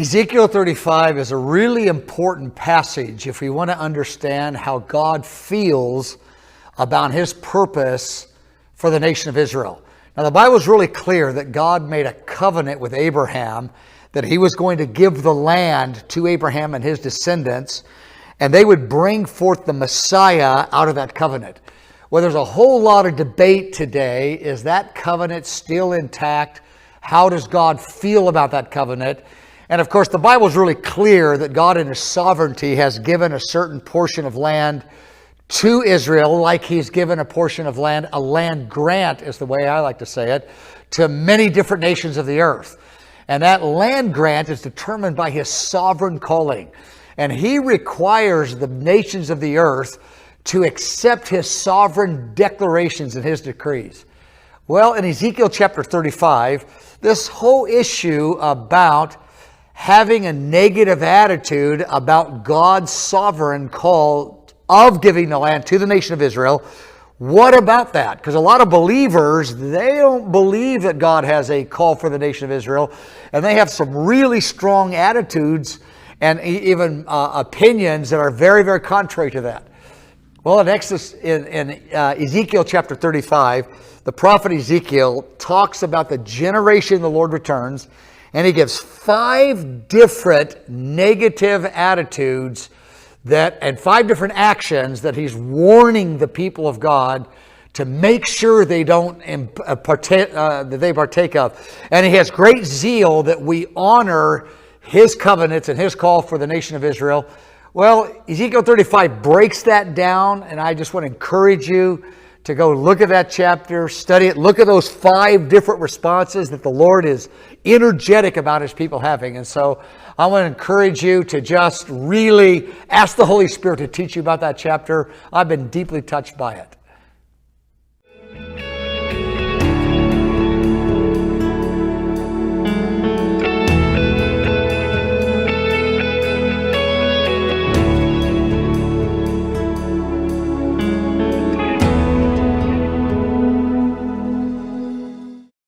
Ezekiel 35 is a really important passage if we want to understand how God feels about his purpose for the nation of Israel. Now, the Bible is really clear that God made a covenant with Abraham that he was going to give the land to Abraham and his descendants, and they would bring forth the Messiah out of that covenant. Well, there's a whole lot of debate today. Is that covenant still intact? How does God feel about that covenant? And of course, the Bible is really clear that God in his sovereignty has given a certain portion of land to Israel, like he's given a portion of land, a land grant is the way I like to say it, to many different nations of the earth. And that land grant is determined by his sovereign calling. And he requires the nations of the earth to accept his sovereign declarations and his decrees. Well, in Ezekiel chapter 35, this whole issue about having a negative attitude about God's sovereign call of giving the land to the nation of Israel. What about that? Because a lot of believers, they don't believe that God has a call for the nation of Israel, and they have some really strong attitudes and even opinions that are very, very contrary to that. Well, in Ezekiel chapter 35, the prophet Ezekiel talks about the generation the Lord returns, and he gives 5 different negative attitudes and 5 different actions that he's warning the people of God to make sure they don't partake of. And he has great zeal that we honor his covenants and his call for the nation of Israel. Well, Ezekiel 35 breaks that down, and I just want to encourage you to go look at that chapter, study it, look at those 5 different responses that the Lord is energetic about his people having. And so I want to encourage you to just really ask the Holy Spirit to teach you about that chapter. I've been deeply touched by it.